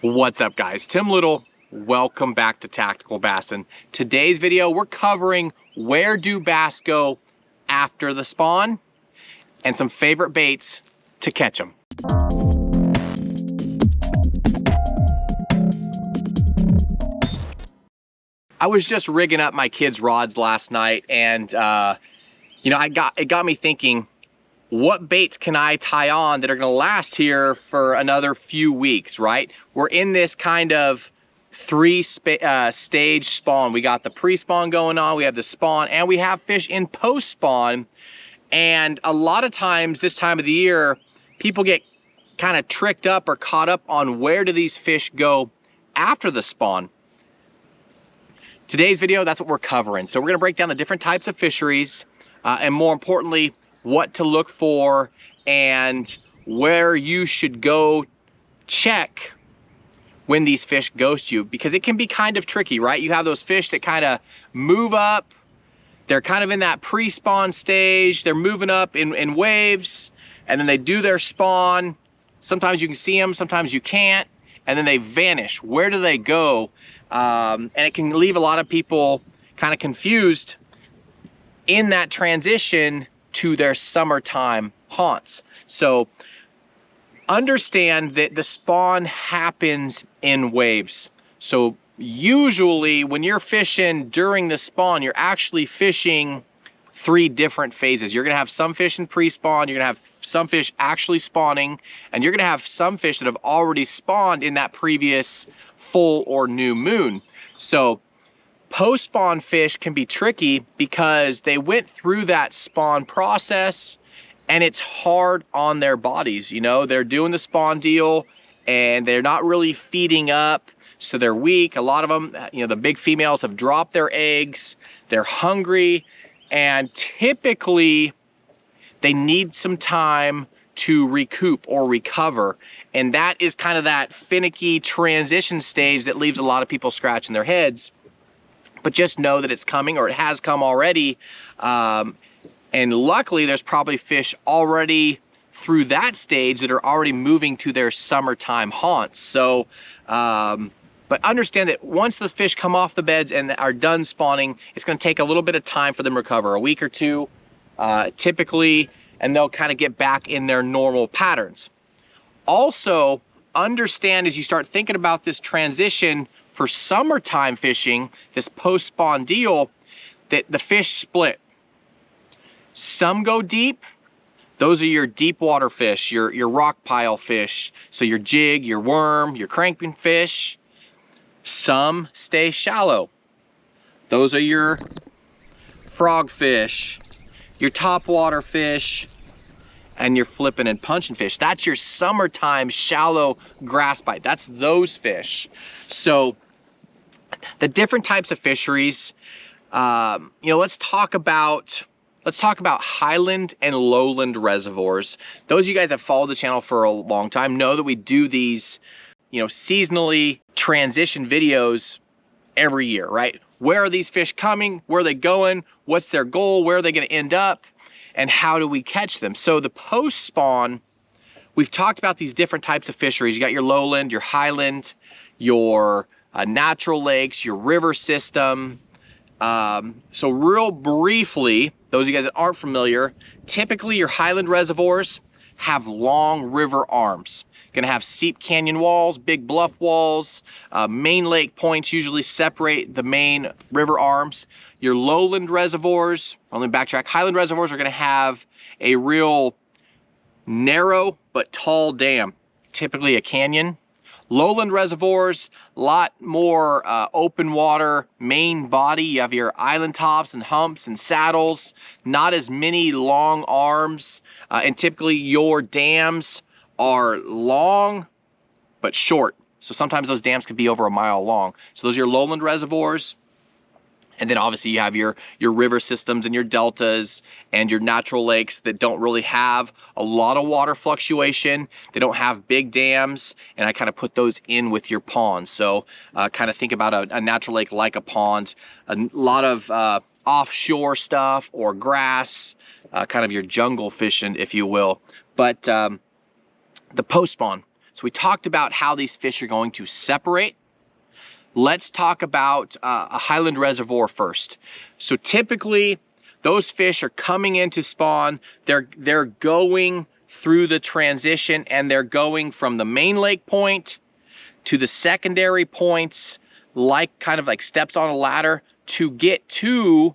What's up, guys? Tim Little. Welcome back to Tactical Bassin. Today's video, we're covering where do bass go after the spawn and some favorite baits to catch them. I was just rigging up my kids' rods last night, and it got me thinking, what baits can I tie on that are gonna last here for another few weeks, right? We're in this kind of stage spawn. We got the pre-spawn going on, we have the spawn, and we have fish in post-spawn. And a lot of times this time of the year, people get kind of tricked up or caught up on where do these fish go after the spawn. Today's video, that's what we're covering. So we're gonna break down the different types of fisheries, and more importantly, what to look for and where you should go check when these fish ghost you, because it can be kind of tricky, right? You have those fish that kind of move up, they're kind of in that pre-spawn stage, they're moving up in waves, and then they do their spawn. Sometimes you can see them, sometimes you can't, and then they vanish. Where do they go? And it can leave a lot of people kind of confused in that transition to their summertime haunts. So understand that the spawn happens in waves. So usually when you're fishing during the spawn, you're actually fishing 3 different phases. You're gonna have some fish in pre-spawn, you're gonna have some fish actually spawning, and you're gonna have some fish that have already spawned in that previous full or new moon. So post-spawn fish can be tricky because they went through that spawn process and it's hard on their bodies. You know, they're doing the spawn deal and they're not really feeding up, so they're weak. A lot of them, the big females have dropped their eggs, they're hungry, and typically they need some time to recoup or recover. And that is kind of that finicky transition stage that leaves a lot of people scratching their heads. But just know that it's coming, or it has come already. And luckily there's probably fish already through that stage that are already moving to their summertime haunts. So, but understand that once those fish come off the beds and are done spawning, it's gonna take a little bit of time for them to recover, a week or two, typically, and they'll kind of get back in their normal patterns. Also, understand as you start thinking about this transition for summertime fishing, this post-spawn deal, that the fish split. Some go deep. Those are your deep water fish, your rock pile fish. So your jig, your worm, your crankbait fish. Some stay shallow. Those are your frog fish, your top water fish, and your flipping and punching fish. That's your summertime shallow grass bite. That's those fish. So the different types of fisheries, let's talk about Highland and Lowland reservoirs. Those of you guys that have followed the channel for a long time know that we do these, seasonally transition videos every year, right? Where are these fish coming? Where are they going? What's their goal? Where are they gonna end up? And how do we catch them? So the post-spawn, we've talked about these different types of fisheries. You got your lowland, your highland, your natural lakes, your river system. So real briefly, those of you guys that aren't familiar, typically your highland reservoirs have long river arms. Gonna have steep canyon walls, big bluff walls, main lake points usually separate the main river arms. Your lowland reservoirs, let me backtrack, highland reservoirs are gonna have a real narrow but tall dam, typically a canyon. Lowland reservoirs, a lot more open water, main body. You have your island tops and humps and saddles, not as many long arms, and typically your dams are long but short. So sometimes those dams could be over 1 mile long. So those are your lowland reservoirs. And then obviously you have your river systems and your deltas and your natural lakes that don't really have a lot of water fluctuation. They don't have big dams, and I kind of put those in with your ponds. So kind of think about a natural lake like a pond, a lot of offshore stuff or grass, kind of your jungle fishing, if you will. But the post spawn. So we talked about how these fish are going to separate. Let's talk about a Highland reservoir first. So typically, those fish are coming in to spawn. They're going through the transition, and they're going from the main lake point to the secondary points, like kind of like steps on a ladder, to get to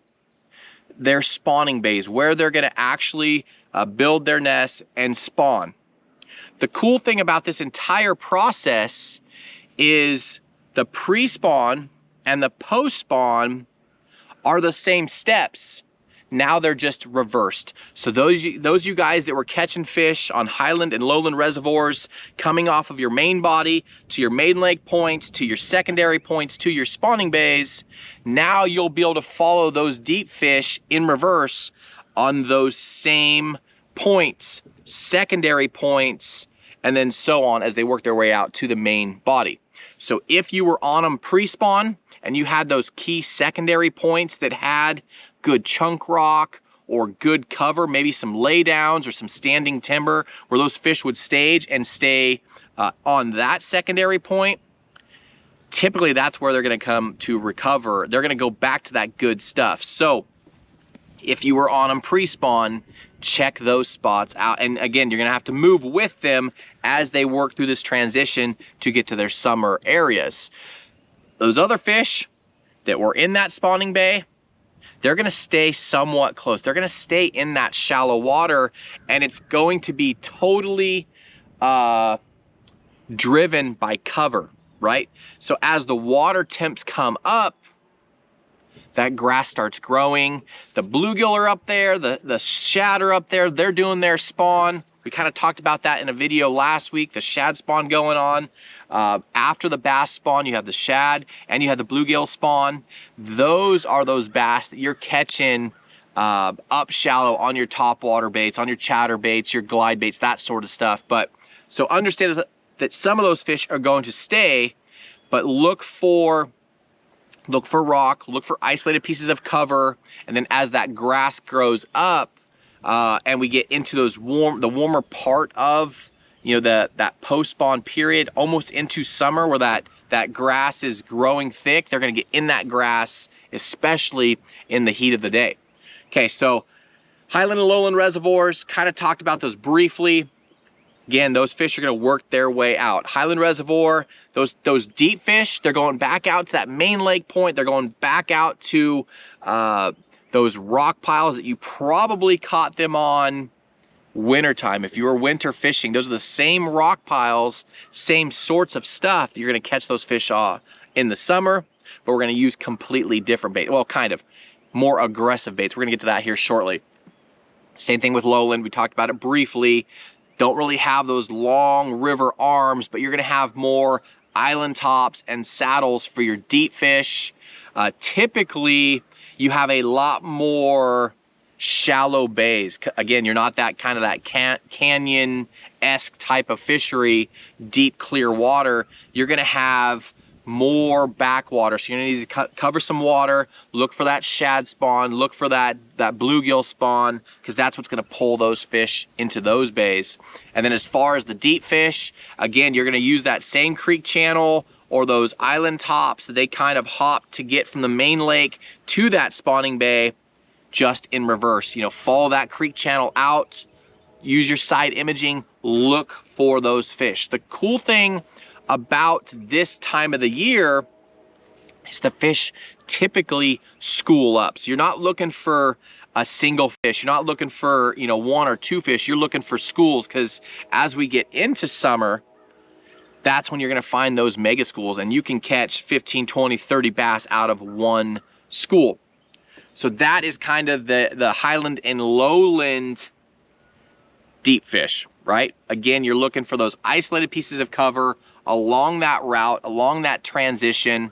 their spawning bays, where they're going to actually build their nests and spawn. The cool thing about this entire process is the pre-spawn and the post-spawn are the same steps. Now they're just reversed. So those you guys that were catching fish on Highland and Lowland reservoirs, coming off of your main body to your main lake points, to your secondary points, to your spawning bays, now you'll be able to follow those deep fish in reverse on those same points, secondary points, and then so on as they work their way out to the main body. So if you were on them pre-spawn and you had those key secondary points that had good chunk rock or good cover, maybe some laydowns or some standing timber where those fish would stage and stay on that secondary point, typically that's where they're going to come to recover. They're going to go back to that good stuff. So if you were on them pre-spawn, check those spots out. And again, you're going to have to move with them as they work through this transition to get to their summer areas. Those other fish that were in that spawning bay, they're going to stay somewhat close. They're going to stay in that shallow water, and it's going to be totally driven by cover, right? So as the water temps come up, that grass starts growing. The bluegill are up there, the shad are up there, they're doing their spawn. We kind of talked about that in a video last week, the shad spawn going on. After the bass spawn, you have the shad and you have the bluegill spawn. Those are those bass that you're catching up shallow on your top water baits, on your chatter baits, your glide baits, that sort of stuff. But so understand that some of those fish are going to stay, but look for rock, look for isolated pieces of cover, and then as that grass grows up and we get into the warmer part of, you know, that post-spawn period, almost into summer where that grass is growing thick, they're going to get in that grass, especially in the heat of the day. Okay, so Highland and Lowland reservoirs, kind of talked about those briefly. Again, those fish are going to work their way out. Highland Reservoir, those deep fish, they're going back out to that main lake point. They're going back out to those rock piles that you probably caught them on wintertime. If you were winter fishing, those are the same rock piles, same sorts of stuff that you're going to catch those fish in the summer, but we're going to use completely different bait. Well, kind of more aggressive baits. We're going to get to that here shortly. Same thing with Lowland. We talked about it briefly. Don't really have those long river arms, but you're going to have more island tops and saddles for your deep fish. Typically, you have a lot more shallow bays. Again, you're not that kind of that canyon-esque type of fishery, deep, clear water. You're going to have more backwater, so you're gonna need to cover some water, look for that shad spawn, look for that bluegill spawn, because that's what's gonna pull those fish into those bays. And then as far as the deep fish, again, you're gonna use that same creek channel or those island tops that they kind of hop to get from the main lake to that spawning bay, just in reverse. You know, follow that creek channel out, use your side imaging, look for those fish. The cool thing about this time of the year is the fish typically school up. So you're not looking for a single fish. You're not looking for, you know, one or two fish. You're looking for schools, because as we get into summer, that's when you're going to find those mega schools, and you can catch 15, 20, 30 bass out of one school. So that is kind of the Highland and Lowland deep fish, right? Again, you're looking for those isolated pieces of cover along that route, along that transition.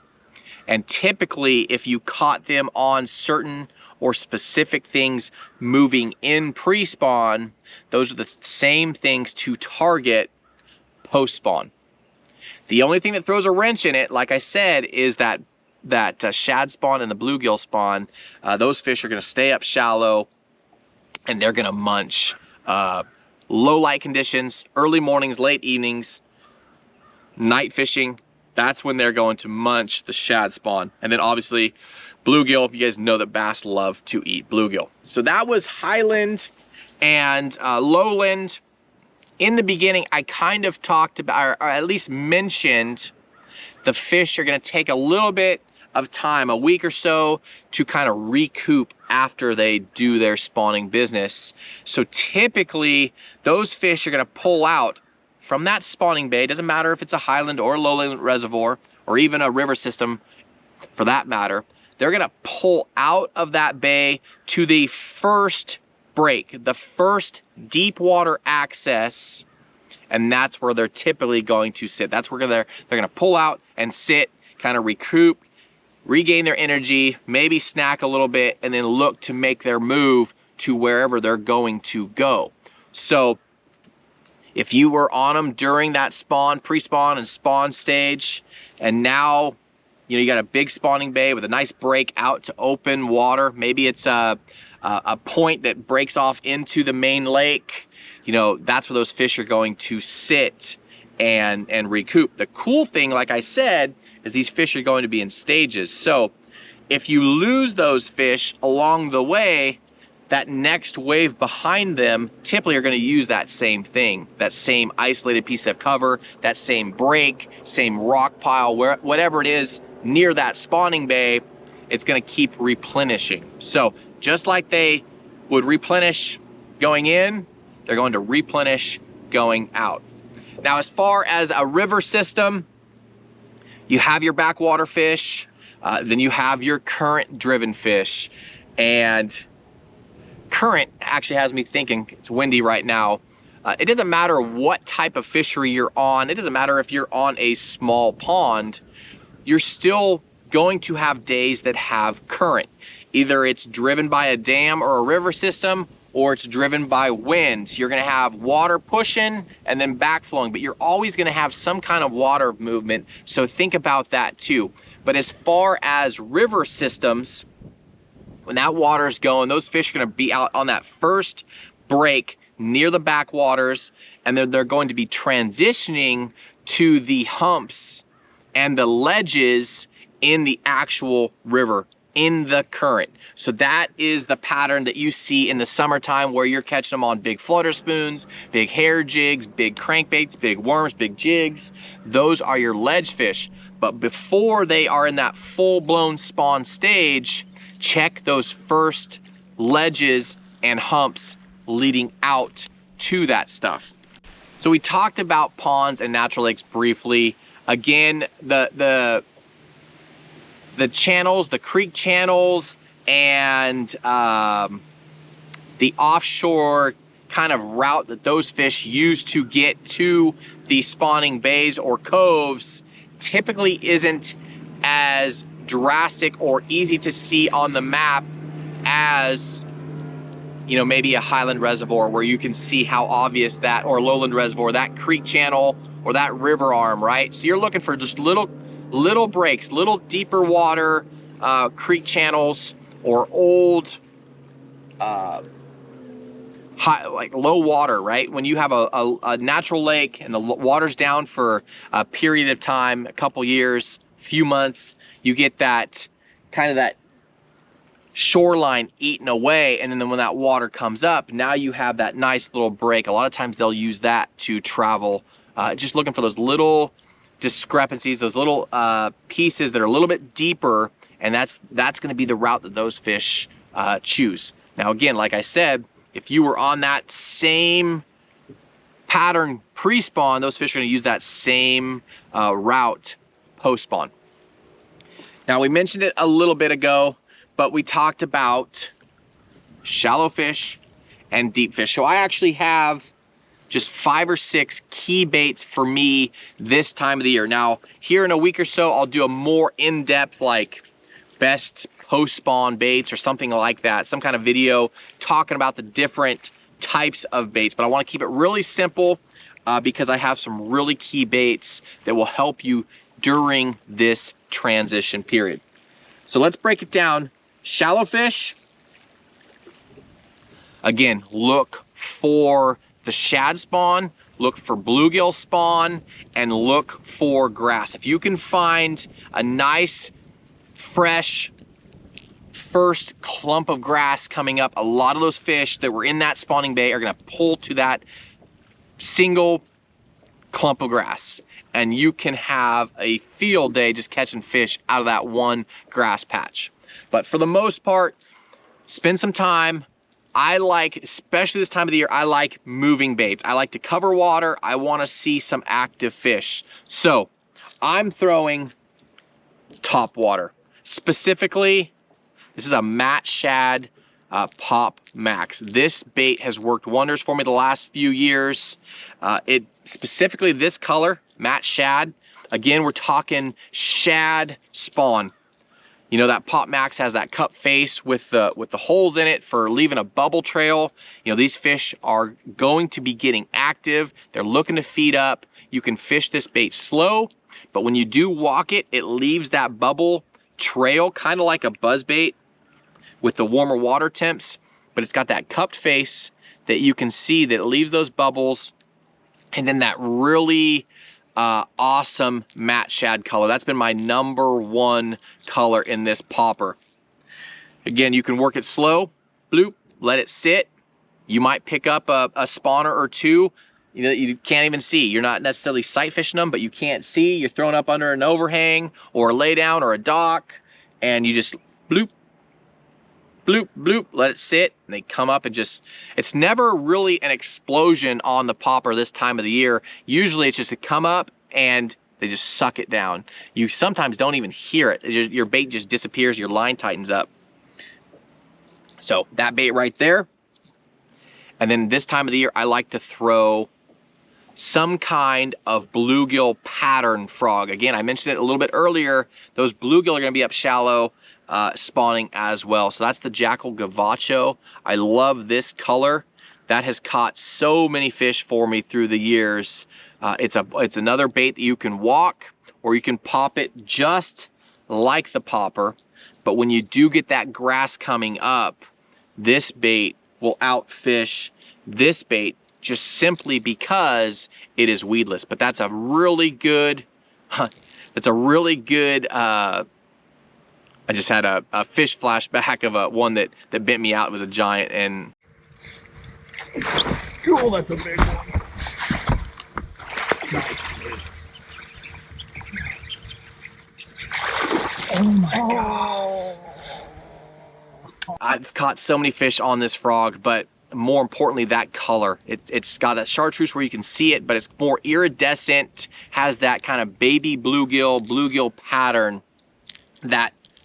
And typically, if you caught them on certain or specific things moving in pre-spawn, those are the same things to target post-spawn. The only thing that throws a wrench in it, like I said, is that shad spawn and the bluegill spawn. Those fish are going to stay up shallow, and they're going to munch low light conditions, early mornings, late evenings. night fishing, that's when they're going to munch the shad spawn. And then obviously bluegill, you guys know that bass love to eat bluegill. So that was Highland and Lowland. In the beginning, I kind of talked about, or at least mentioned, the fish are gonna take a little bit of time, a week or so, to kind of recoup after they do their spawning business. So typically, those fish are gonna pull out from that spawning bay. It doesn't matter if it's a Highland or Lowland reservoir, or even a river system for that matter. They're gonna pull out of that bay to the first break, the first deep water access, and that's where they're typically going to sit. That's where they're gonna pull out and sit, kind of recoup, regain their energy, maybe snack a little bit, and then look to make their move to wherever they're going to go. So if you were on them during that spawn, pre-spawn and spawn stage, and now you got a big spawning bay with a nice break out to open water, maybe it's a point that breaks off into the main lake, that's where those fish are going to sit and recoup. The cool thing, like I said, is these fish are going to be in stages. So if you lose those fish along the way, that next wave behind them typically are going to use that same thing, that same isolated piece of cover, that same break, same rock pile, whatever it is near that spawning bay, it's going to keep replenishing. So just like they would replenish going in, they're going to replenish going out. Now, as far as a river system, you have your backwater fish, then you have your current driven fish. And current actually has me thinking, it's windy right now, it doesn't matter what type of fishery you're on, it doesn't matter if you're on a small pond, you're still going to have days that have current. Either it's driven by a dam or a river system, or it's driven by winds. You're gonna have water pushing and then backflowing, but you're always gonna have some kind of water movement, so think about that too. But as far as river systems, when that water's going, those fish are gonna be out on that first break near the backwaters, and then they're going to be transitioning to the humps and the ledges in the actual river, in the current. So that is the pattern that you see in the summertime, where you're catching them on big flutter spoons, big hair jigs, big crankbaits, big worms, big jigs. Those are your ledge fish. But before they are in that full-blown spawn stage, check those first ledges and humps leading out to that stuff. So we talked about ponds and natural lakes briefly. Again, the channels, the creek channels, and the offshore kind of route that those fish use to get to the spawning bays or coves typically isn't as drastic or easy to see on the map as, maybe a Highland reservoir, where you can see how obvious that, or Lowland reservoir, that creek channel or that river arm, right? So you're looking for just little breaks, little deeper water creek channels, or old high, like low water, right? When you have a natural lake and the water's down for a period of time, a couple years, few months, you get that kind of that shoreline eaten away, and then when that water comes up, now you have that nice little break. A lot of times they'll use that to travel, just looking for those little discrepancies, those little pieces that are a little bit deeper, and that's going to be the route that those fish choose. Now again, like I said, if you were on that same pattern pre-spawn, those fish are going to use that same route post-spawn. Now we mentioned it a little bit ago, but we talked about shallow fish and deep fish. So I actually have just 5 or 6 key baits for me this time of the year. Now, here in a week or so, I'll do a more in-depth, like best post-spawn baits or something like that, some kind of video talking about the different types of baits. But I want to keep it really simple because I have some really key baits that will help you during this transition period. So let's break it down. Shallow fish, again, look for the shad spawn, look for bluegill spawn, and look for grass. If you can find a nice, fresh, first clump of grass coming up, a lot of those fish that were in that spawning bay are gonna pull to that single clump of grass. And you can have a field day just catching fish out of that one grass patch. But for the most part, spend some time. I like, especially this time of the year, I like moving baits. I like to cover water. I want to see some active fish. So I'm throwing top water. Specifically, this is a Matt Shad Pop Max. This bait has worked wonders for me the last few years. Specifically this color, Matt Shad. Again, we're talking shad spawn. You know, that Pop Max has that cup face with the holes in it for leaving a bubble trail. You know, these fish are going to be getting active. They're looking to feed up. You can fish this bait slow, but when you do walk it, it leaves that bubble trail, kind of like a buzz bait with the warmer water temps, but it's got that cupped face that you can see that it leaves those bubbles, and then that really awesome matte shad color. That's been my #1 color in this popper. Again, you can work it slow, bloop, let it sit. You might pick up a spawner or two that you can't even see. You're not necessarily sight fishing them, but you can't see. You're throwing up under an overhang or a lay down or a dock, and you just bloop, bloop, bloop, let it sit, and they come up and just, it's never really an explosion on the popper this time of the year. Usually it's just to come up and they just suck it down. You sometimes don't even hear it. Your bait just disappears, your line tightens up. So that bait right there. And then this time of the year, I like to throw some kind of bluegill pattern frog. Again, I mentioned it a little bit earlier. Those bluegill are gonna be up shallow, spawning as well. So that's the Jackal Gavacho. I love this color. That has caught so many fish for me through the years. It's another bait that you can walk, or you can pop it just like the popper. But when you do get that grass coming up, this bait will outfish this bait just simply because it is weedless. But that's a really good, that's a really good, I just had a fish flashback of one that bit me out. It was a giant, and oh, that's a big one. Oh my God. I've caught so many fish on this frog, but more importantly, that color. It's got a chartreuse where you can see it, but it's more iridescent, has that kind of baby bluegill pattern.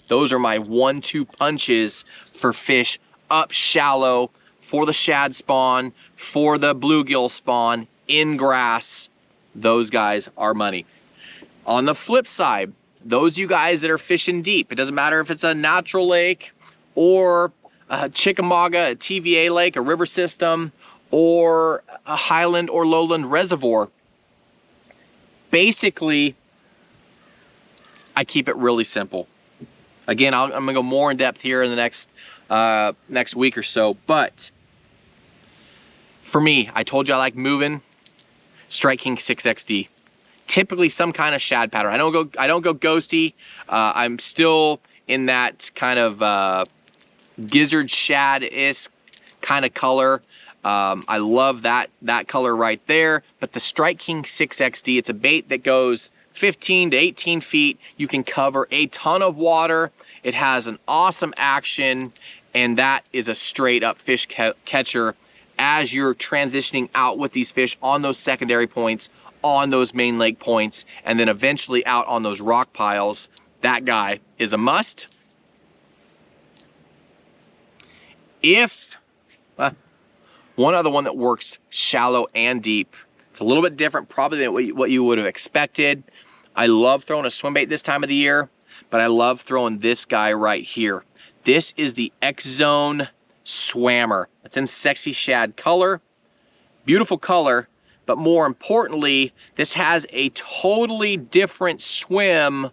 Those are my 1-2 punches for fish up shallow, for the shad spawn, for the bluegill spawn, in grass. Those guys are money. On the flip side, those you guys that are fishing deep, it doesn't matter if it's a natural lake or a Chickamauga, a TVA lake, a river system, or a Highland or Lowland reservoir. Basically, I keep it really simple. Again, I'm gonna go more in depth here in the next week or so, but for me, I told you I like moving. Strike King 6XD. Typically some kind of shad pattern. I don't go ghosty. I'm still in that kind of gizzard shad-ish kind of color. I love that color right there. But the Strike King 6XD, it's a bait that goes 15 to 18 feet. You can cover a ton of water. It has an awesome action, and that is a straight up fish catcher as you're transitioning out with these fish on those secondary points, on those main lake points, and then eventually out on those rock piles. That guy is a must. One other one that works shallow and deep, it's a little bit different probably than what you would have expected. I love throwing a swim bait this time of the year, but I love throwing this guy right here. This is the X-Zone Swammer. It's in sexy shad color, beautiful color, but more importantly, this has a totally different swim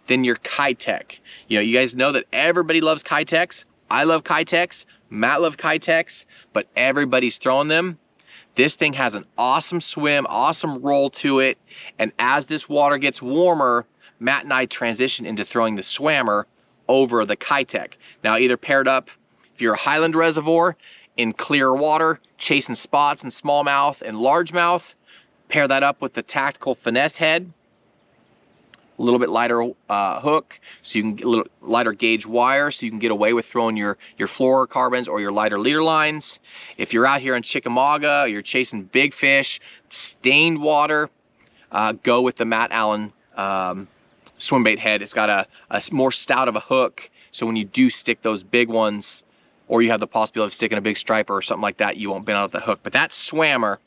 than your Kitex. You know, you guys know that everybody loves Kitex. I love Kitex, Matt loves Kitex, but everybody's throwing them. This thing has an awesome swim, awesome roll to it. And as this water gets warmer, Matt and I transition into throwing the swammer over the Kitech. Now either paired up, if you're a Highland reservoir, in clear water, chasing spots and smallmouth and largemouth, pair that up with the Tactical Finesse head, a little bit lighter hook, so you can get a little lighter gauge wire, so you can get away with throwing your fluorocarbons or your lighter leader lines. If you're out here in Chickamauga, you're chasing big fish, stained water, go with the Matt Allen swim bait head. It's got a more stout of a hook, so when you do stick those big ones, or you have the possibility of sticking a big striper or something like that, you won't bend out the hook. But that swammer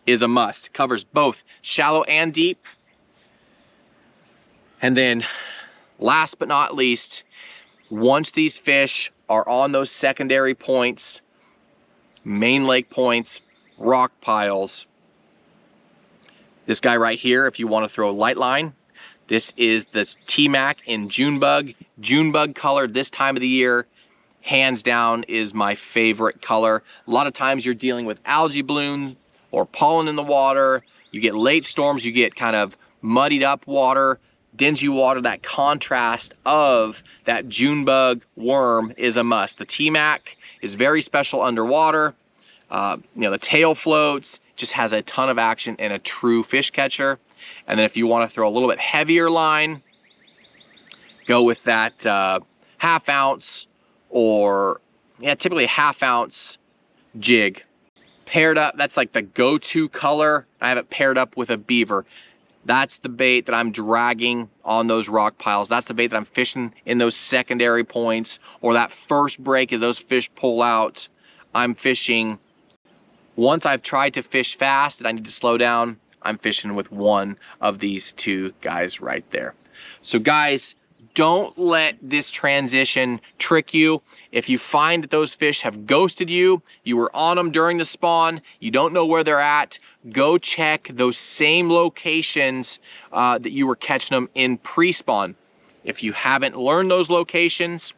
is a must. It covers both shallow and deep. And then last but not least, once these fish are on those secondary points, main lake points, rock piles, this guy right here, if you want to throw a light line, this is this T-Mac in Junebug. Junebug color this time of the year, hands down, is my favorite color. A lot of times you're dealing with algae bloom or pollen in the water. You get late storms, you get kind of muddied up water, dingy water. That contrast of that Junebug worm is a must. The T-Mac is very special underwater. You know, the tail floats, just has a ton of action and a true fish catcher. And then if you want to throw a little bit heavier line, go with that half ounce or typically a half ounce jig. Paired up, that's like the go-to color. I have it paired up with a beaver. That's the bait that I'm dragging on those rock piles. That's the bait that I'm fishing in those secondary points, or that first break as those fish pull out. I'm fishing, once I've tried to fish fast and I need to slow down, I'm fishing with one of these two guys right there. So guys, don't let this transition trick you. If you find that those fish have ghosted you, you were on them during the spawn, you don't know where they're at, go check those same locations that you were catching them in pre-spawn. If you haven't learned those locations,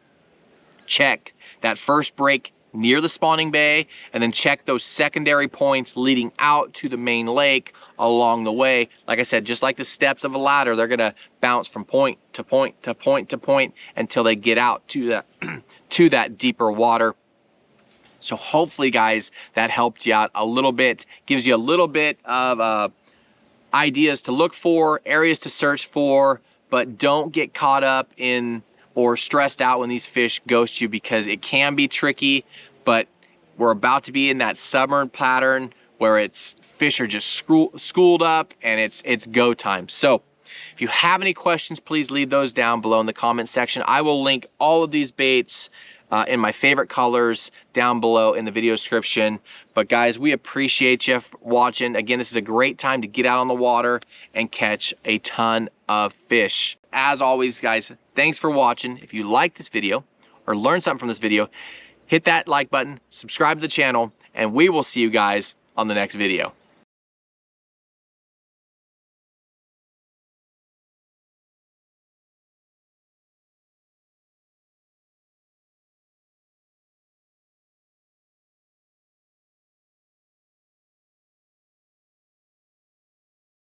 check that first break near the spawning bay, and then check those secondary points leading out to the main lake along the way. Like I said, just like the steps of a ladder, they're gonna bounce from point to point to point to point until they get out to that deeper water. So hopefully guys, that helped you out a little bit, gives you a little bit of ideas to look for, areas to search for, but don't get caught up in or stressed out when these fish ghost you, because it can be tricky. But we're about to be in that summer pattern where it's fish are just schooled up and it's go time. So if you have any questions, please leave those down below in the comment section. I will link all of these baits in my favorite colors down below in the video description. But guys, we appreciate you watching. Again, this is a great time to get out on the water and catch a ton of fish. As always, guys, thanks for watching. If you like this video or learned something from this video, hit that like button, subscribe to the channel, and we will see you guys on the next video.